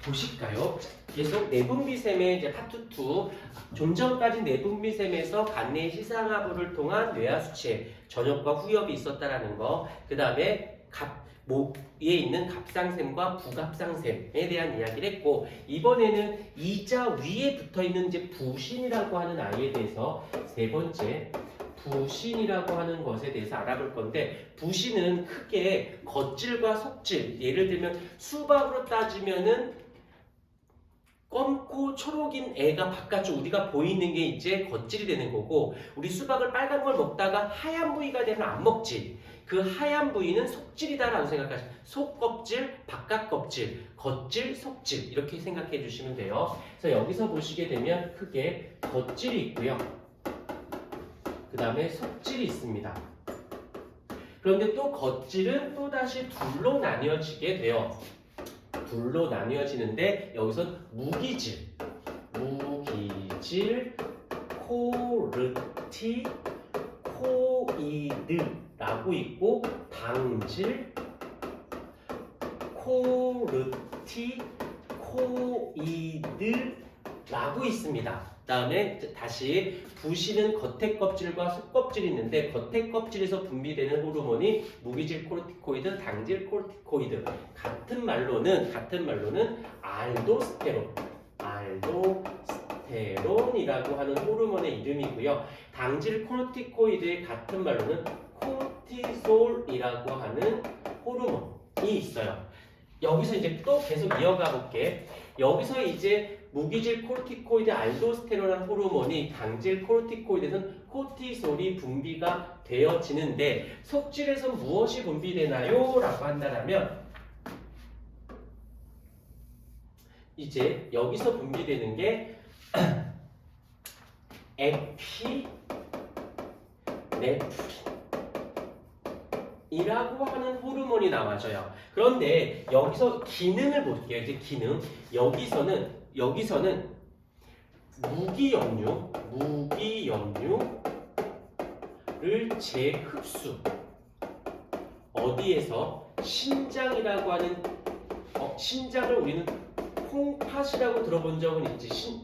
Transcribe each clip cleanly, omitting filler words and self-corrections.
보실까요? 계속 내분비샘의 이제 파트 2. 좀 전까지 내분비샘에서 간내 시상하부를 통한 뇌하수체 전엽과 후엽이 있었다라는 거. 그 다음에 목에 있는 갑상샘과 부갑상샘에 대한 이야기를 했고, 이번에는 이자 위에 붙어 있는 이제 부신이라고 하는 아이에 대해서 세 번째 부신이라고 하는 것에 대해서 알아볼 건데, 부신은 크게 겉질과 속질, 예를 들면 수박으로 따지면은 검고 초록인 애가 바깥쪽 우리가 보이는 게 이제 겉질이 되는 거고, 우리 수박을 빨간 걸 먹다가 하얀 부위가 되면 안 먹지. 그 하얀 부위는 속질이다라고 생각하시면, 속껍질, 바깥껍질, 겉질, 속질 이렇게 생각해 주시면 돼요. 그래서 여기서 보시게 되면 크게 겉질이 있고요. 그 다음에 속질이 있습니다. 그런데 또 겉질은 또다시 둘로 나뉘어지게 돼요. 둘로 나뉘어지는데 여기선 무기질, 코르티, 코이드라고 있고, 당질, 코르티, 코이드라고 있습니다. 다음에 다시 부신은 겉에 껍질과 속껍질이 있는데, 겉에 껍질에서 분비되는 호르몬이 무기질 코르티코이드, 당질 코르티코이드. 같은 말로는 알도스테론이라고 하는 호르몬의 이름이고요. 당질 코르티코이드의 같은 말로는 코르티솔이라고 하는 호르몬이 있어요. 여기서 이제 또 계속 이어가 볼게. 여기서 이제 무기질 코르티코이드 알도스테론이라는 호르몬이 당질 코르티코이드에서는 코티솔이 분비가 되어지는데, 속질에서 무엇이 분비되나요? 라고 한다면 이제 여기서 분비되는 게 에피네프린이라고 하는 호르몬이 나와져요. 그런데 여기서 기능을 볼게요. 이제 기능. 여기서는 무기염류를 재흡수. 어디에서? 신장이라고 하는, 신장을 우리는 콩팥이라고 들어본 적은 있지.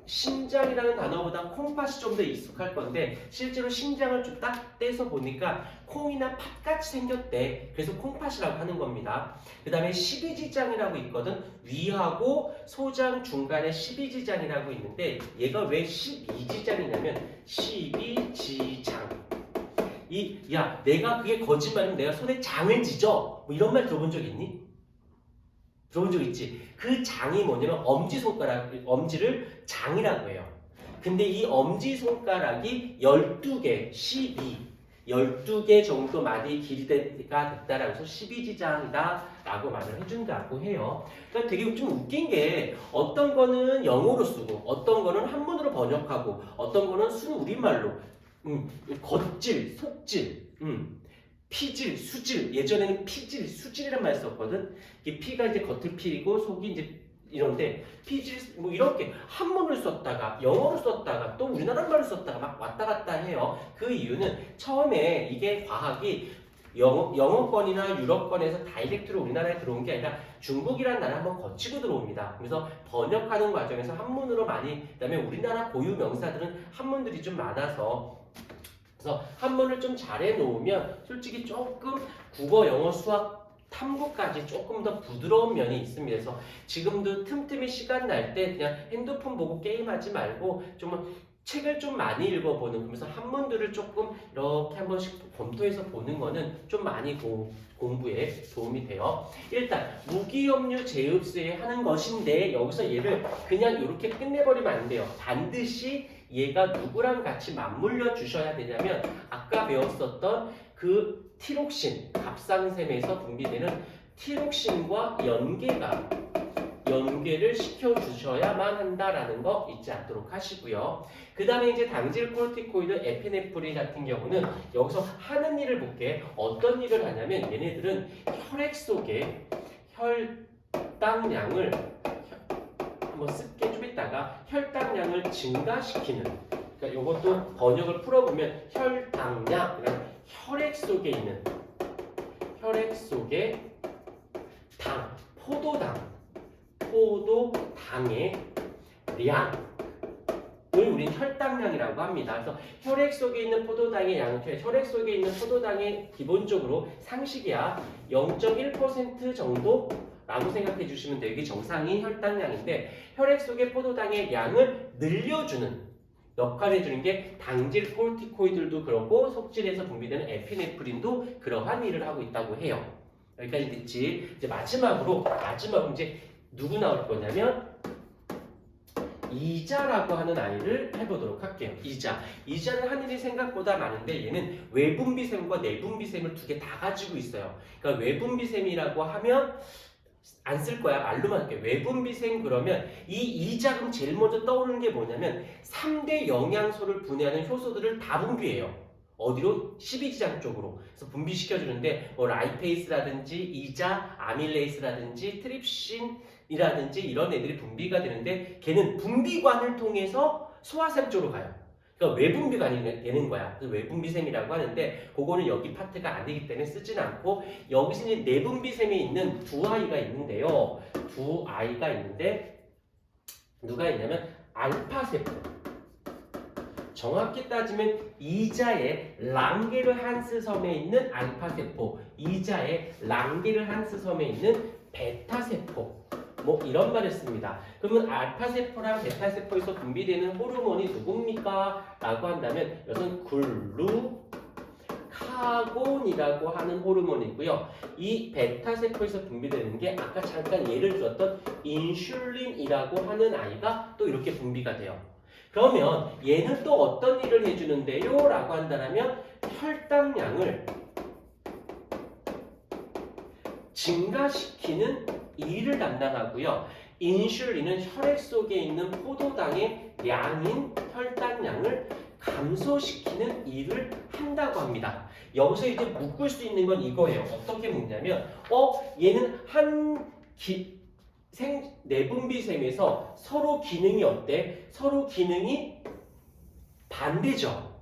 신장이라는 단어보다 콩팥이 좀 더 익숙할 건데, 실제로 신장을 좀 딱 떼서 보니까 콩이나 팥같이 생겼대. 그래서 콩팥이라고 하는 겁니다. 그 다음에 십이지장이라고 있거든. 위하고 소장 중간에 십이지장이라고 있는데, 얘가 왜 12지장이냐면 12지장. 야, 내가 그게 거짓말이면 내가 손에 장을 지져. 뭐 이런 말 들어본 적 있니? 들어본 적 있지? 그 장이 뭐냐면 엄지를 장이라고 해요. 근데 이 엄지손가락이 12개, 12개 정도 많이 길이가 됐다라고 해서 12지장이다 라고 말을 해준다고 해요. 그러니까 되게 좀 웃긴 게, 어떤 거는 영어로 쓰고, 어떤 거는 한문으로 번역하고, 어떤 거는 순 우리말로, 겉질, 속질, 피질, 수질, 예전에는 피질, 수질이란 말 썼거든. 이 피가 이제 겉을 피고 속이 이제 이런데, 피질 뭐 이렇게 한문을 썼다가 영어를 썼다가 또 우리나라 말을 썼다가 막 왔다 갔다 해요. 그 이유는 처음에 이게 과학이 영어권이나 유럽권에서 다이렉트로 우리나라에 들어온 게 아니라 중국이라는 나라 한번 거치고 들어옵니다. 그래서 번역하는 과정에서 한문으로 많이, 그다음에 우리나라 고유 명사들은 한문들이 좀 많아서, 그래서 한문을 좀 잘해 놓으면 솔직히 조금 국어, 영어, 수학, 탐구까지 조금 더 부드러운 면이 있습니다. 그래서 지금도 틈틈이 시간 날 때 그냥 핸드폰 보고 게임하지 말고 좀 책을 좀 많이 읽어보는, 그러면서 한문들을 조금 이렇게 한 번씩 검토해서 보는 거는 좀 많이 공부에 도움이 돼요. 일단 무기염류 재흡수에 하는 것인데, 여기서 얘를 그냥 이렇게 끝내버리면 안 돼요. 반드시 얘가 누구랑 같이 맞물려 주셔야 되냐면, 아까 배웠었던 그 티록신, 갑상샘에서 분비되는 티록신과 연계를 시켜주셔야만 한다라는 거 잊지 않도록 하시고요. 그 다음에 이제 당질 코르티코이드, 에피네프린 같은 경우는 여기서 하는 일을 볼게. 어떤 일을 하냐면, 얘네들은 혈액 속에 혈당량을 한번 쓸게 좀 있다가 혈당량을 증가시키는, 그러니까 이것도 번역을 풀어보면 혈당량, 혈액 속에 있는, 혈액 속에 당, 포도당 포도당의 량을 우린 혈당량이라고 합니다. 그래서 혈액 속에 있는 포도당의 양, 혈액 속에 있는 포도당의 기본적으로 상식이야 0.1% 정도라고 생각해 주시면 돼요. 이게 정상인 혈당량인데 혈액 속의 포도당의 양을 늘려주는 역할을 해주는 게 당질 코르티코이드도 그렇고 속질에서 분비되는 에피네프린도 그러한 일을 하고 있다고 해요. 여기까지 됐지? 이제 마지막으로 이제 누구 나올 거냐면 이자라고 하는 아이를 해보도록 할게요. 이자는 하늘이 생각보다 많은데 얘는 외분비샘과 내분비샘을 두 개 다 가지고 있어요. 그러니까 외분비샘이라고 하면 안 쓸 거야. 말로만 할게. 외분비샘 그러면 이 이자금 제일 먼저 떠오르는 게 뭐냐면 3대 영양소를 분해하는 효소들을 다 분비해요. 어디로? 12지장 쪽으로. 그래서 분비시켜주는데 뭐 라이페이스라든지 이자, 아밀레이스라든지 트립신이라든지 이런 애들이 분비가 되는데 걔는 분비관을 통해서 소화샘 쪽으로 가요. 그러니까 외분비관이 되는 거야. 그래서 외분비샘이라고 하는데 그거는 여기 파트가 아니기 때문에 쓰진 않고 여기서 이제 내분비샘이 있는 두 아이가 있는데요. 두 아이가 있는데 누가 있냐면 알파세포. 정확히 따지면 이자의 랑게르한스 섬에 있는 알파세포, 이자의 랑게르한스 섬에 있는 베타세포. 뭐 이런 말을 씁니다. 그러면 알파세포랑 베타세포에서 분비되는 호르몬이 누굽니까? 라고 한다면 이것은 글루카곤이라고 하는 호르몬이고요. 이 베타세포에서 분비되는 게 아까 잠깐 예를 들었던 인슐린이라고 하는 아이가 또 이렇게 분비가 돼요. 그러면 얘는 또 어떤 일을 해주는데요? 라고 한다면 혈당량을 증가시키는 일을 담당하고요. 인슐린은 혈액 속에 있는 포도당의 량인 혈당량을 감소시키는 일을 한다고 합니다. 여기서 이제 묶을 수 있는 건 이거예요. 어떻게 묶냐면 얘는 내분비샘에서 서로 기능이 어때? 서로 기능이 반대죠.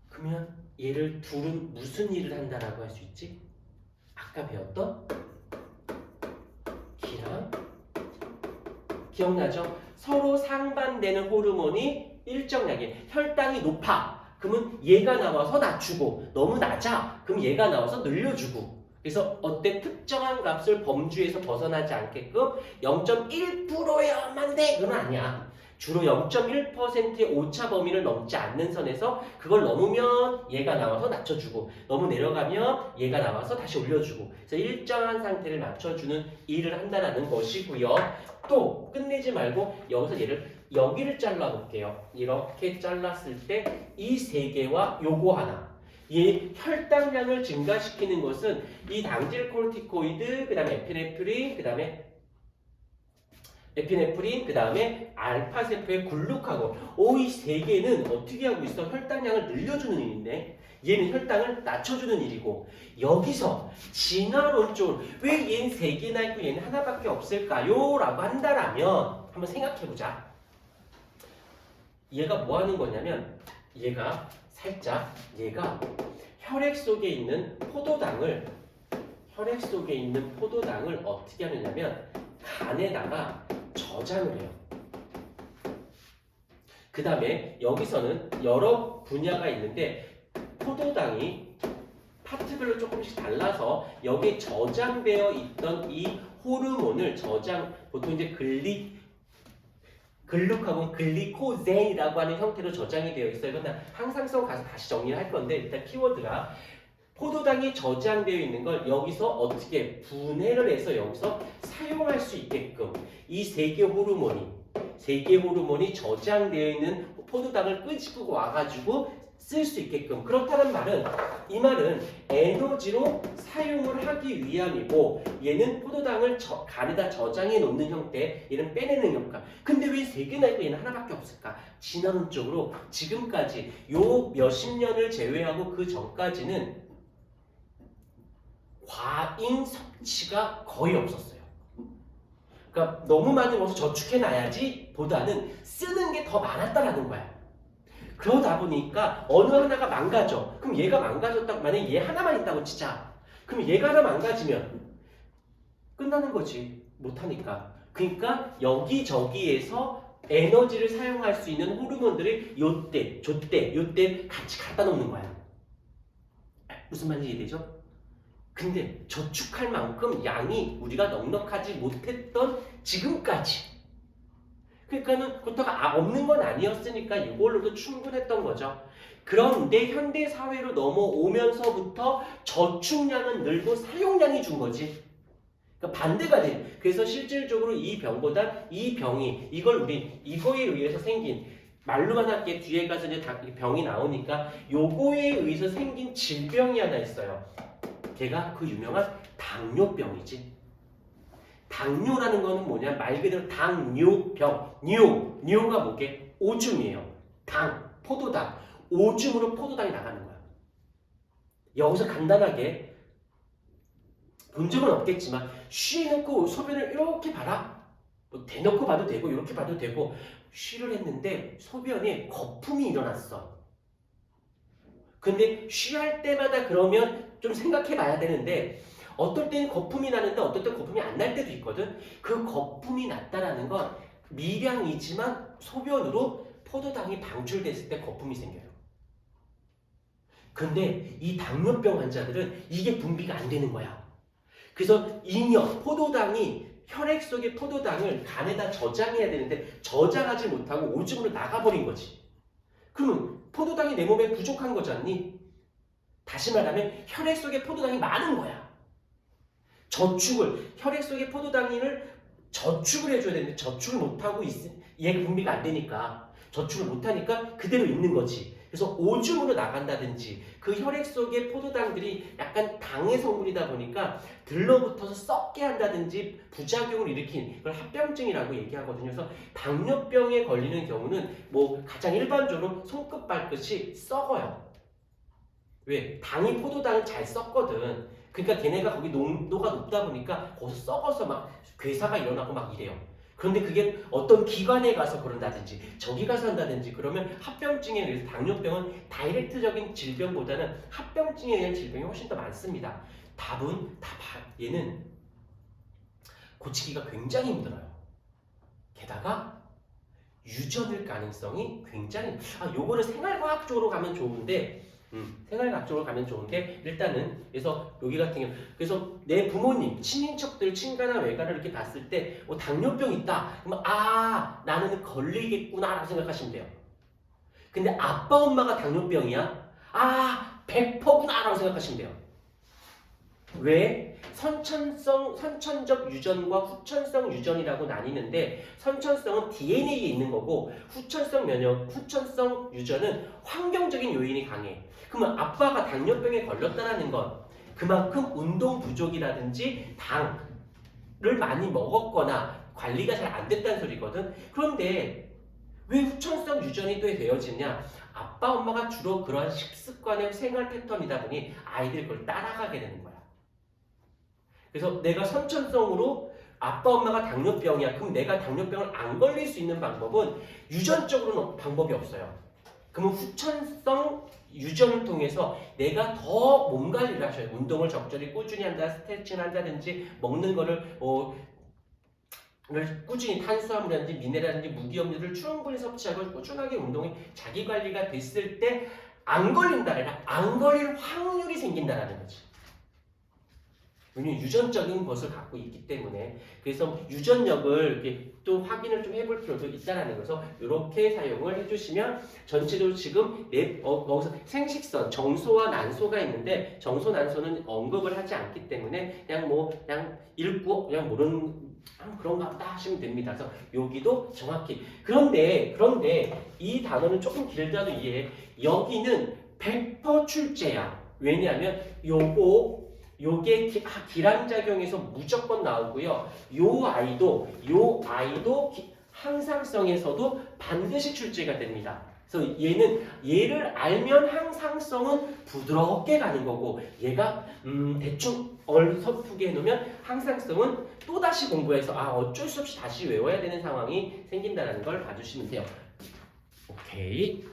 그러면 얘를 둘은 무슨 일을 한다라고 할 수 있지? 아까 배웠던 기랑 기억나죠? 서로 상반되는 호르몬이 일정량의 혈당이 높아. 그러면 얘가 나와서 낮추고 너무 낮아. 그럼 얘가 나와서 늘려주고. 그래서 어때? 특정한 값을 범주에서 벗어나지 않게끔 0.1%야만 돼. 그건 아니야. 주로 0.1%의 오차 범위를 넘지 않는 선에서 그걸 넘으면 얘가 나와서 낮춰주고 너무 내려가면 얘가 나와서 다시 올려주고 그래서 일정한 상태를 맞춰주는 일을 한다는 것이고요. 또 끝내지 말고 여기서 얘를 여기를 잘라볼게요. 이렇게 잘랐을 때 이 세 개와 요거 하나 이 혈당량을 증가시키는 것은 이 당질 코르티코이드, 그 다음에 에피네프린, 그 다음에 알파세포의 글루카곤. 이 세 개는 어떻게 하고 있어? 혈당량을 늘려주는 일인데 얘는 혈당을 낮춰주는 일이고 여기서 진화론적으로 왜 얘는 세 개나 있고 얘는 하나밖에 없을까요? 라고 한다라면 한번 생각해보자. 얘가 뭐 하는 거냐면 얘가 혈액 속에 있는 포도당을 어떻게 하느냐면 간에다가 저장을 해요. 그 다음에 여기서는 여러 분야가 있는데 포도당이 파트별로 조금씩 달라서 여기에 저장되어 있던 이 호르몬을 보통 이제 글루카곤, 글리코젠이라고 하는 형태로 저장이 되어 있어요. 이건 항상성 가서 다시 정리를 할 건데 일단 키워드가 포도당이 저장되어 있는 걸 여기서 어떻게 분해를 해서 여기서 사용할 수 있게끔 이 세 개 호르몬이 저장되어 있는 포도당을 끄집고 와가지고 쓸 수 있게끔 그렇다는 말은 이 말은 에너지로 사용을 하기 위함이고 얘는 포도당을 간에다 저장해 놓는 형태 얘는 빼내는 효과. 근데 왜 세 개나 있고 얘는 하나밖에 없을까? 진화론적으로 지금까지 요 몇십 년을 제외하고 그 전까지는 과잉 섭취가 거의 없었어요. 그러니까 너무 많이 먹어서 저축해놔야지 보다는 쓰는 게 더 많았다라는 거야. 그러다 보니까 어느 하나가 망가져. 그럼 얘가 망가졌다고 만약에 얘 하나만 있다고 치자. 그럼 얘가 하나 망가지면 끝나는 거지. 못하니까. 그러니까 여기저기에서 에너지를 사용할 수 있는 호르몬들을 요때, 저때, 요때 같이 갖다 놓는 거야. 무슨 말인지 이해되죠? 근데 저축할 만큼 양이 우리가 넉넉하지 못했던 지금까지. 그러니까는 그렇다가 없는 건 아니었으니까 이걸로도 충분했던 거죠. 그런데 현대 사회로 넘어오면서부터 저축량은 늘고 사용량이 준 거지. 그러니까 반대가 돼. 그래서 실질적으로 이 병보다 이 병이 이거에 의해서 생긴 말로만 할게 뒤에 가서 이제 병이 나오니까 요거에 의해서 생긴 질병이 하나 있어요. 걔가 그 유명한 당뇨병이지. 당뇨라는 거는 뭐냐? 말 그대로 당뇨병. 뇨가 뭐게? 오줌이에요. 포도당. 오줌으로 포도당이 나가는 거야. 여기서 간단하게 본 적은 없겠지만 쉬놓고 소변을 이렇게 봐라. 뭐 대놓고 봐도 되고 이렇게 봐도 되고 쉬를 했는데 소변에 거품이 일어났어. 근데 쉬할 때마다 그러면 좀 생각해 봐야 되는데 어떨 때는 거품이 나는데 어떨 때 거품이 안 날 때도 있거든. 그 거품이 났다라는 건 미량이지만 소변으로 포도당이 방출됐을 때 거품이 생겨요. 근데 이 당뇨병 환자들은 이게 분비가 안 되는 거야. 그래서 포도당이 혈액 속의 포도당을 간에다 저장해야 되는데 저장하지 못하고 오줌으로 나가버린 거지. 그러면 포도당이 내 몸에 부족한 거잖니? 다시 말하면 혈액 속에 포도당이 많은 거야. 혈액 속의 포도당을 저축을 해줘야 되는데 저축을 못하고 얘 분비가 안 되니까 저축을 못하니까 그대로 있는 거지. 그래서 오줌으로 나간다든지 그 혈액 속의 포도당들이 약간 당의 성분이다 보니까 들러붙어서 썩게 한다든지 부작용을 일으킨 그걸 합병증이라고 얘기하거든요. 그래서 당뇨병에 걸리는 경우는 뭐 가장 일반적으로 손끝 발끝이 썩어요. 왜? 당이 포도당을 잘 썩거든. 그러니까 걔네가 거기 농도가 높다 보니까 거기서 썩어서 막 괴사가 일어나고 막 이래요. 그런데 그게 어떤 기관에 가서 그런다든지 저기 가서 한다든지 그러면 합병증에 의해서 당뇨병은 다이렉트적인 질병보다는 합병증에 의한 질병이 훨씬 더 많습니다. 답은 얘는 고치기가 굉장히 힘들어요. 게다가 유전일 가능성이 굉장히 요거를 생활과학적으로 가면 좋은데 생활학적으로 가면 좋은데 일단은 그래서 여기 같은 경우 그래서 내 부모님, 친인척들, 친가나 외가를 이렇게 봤을 때 당뇨병 있다. 그러면 나는 걸리겠구나 라고 생각하시면 돼요. 근데 아빠 엄마가 당뇨병이야? 100%구나 라고 생각하시면 돼요. 왜? 선천적 유전과 후천성 유전이라고 나뉘는데 선천성은 DNA에 있는 거고 후천성 유전은 환경적인 요인이 강해. 그러면 아빠가 당뇨병에 걸렸다는 건 그만큼 운동 부족이라든지 당을 많이 먹었거나 관리가 잘 안 됐다는 소리거든. 그런데 왜 후천성 유전이 또 되어지냐? 아빠 엄마가 주로 그러한 식습관의 생활 패턴이다 보니 아이들이 그걸 따라가게 되는 거야. 그래서 내가 선천성으로 아빠 엄마가 당뇨병이야. 그럼 내가 당뇨병을 안 걸릴 수 있는 방법은 유전적으로는 방법이 없어요. 그러면 후천성 유전을 통해서 내가 더 몸 관리를 하셔야 돼요. 운동을 적절히 꾸준히 한다, 스트레칭을 한다든지 먹는 거를 꾸준히 탄수화물이라든지 미네랄이라든지 무기염료를 충분히 섭취하고 꾸준하게 운동이 자기 관리가 됐을 때 안 걸린다 아니라 안 걸릴 확률이 생긴다라는 거지. 왜냐면 유전적인 것을 갖고 있기 때문에 그래서 유전력을 이렇게 또 확인을 좀 해볼 필요도 있다는 거죠. 이렇게 사용을 해주시면 전체적으로 지금 거기서 생식선, 정소와 난소가 있는데 정소, 난소는 언급을 하지 않기 때문에 그냥 읽고 그냥 모르는 그런가 보다 하시면 됩니다. 그래서 여기도 정확히 그런데 이 단어는 조금 길다도 이해해. 여기는 100% 출제야. 왜냐하면 요게 기량작용에서 무조건 나오고요. 요 아이도 항상성에서도 반드시 출제가 됩니다. 그래서 얘를 알면 항상성은 부드럽게 가는 거고 얘가 대충 얼서프게 해놓으면 항상성은 또다시 공부해서 어쩔 수 없이 다시 외워야 되는 상황이 생긴다는 걸 봐주시면 돼요. 오케이.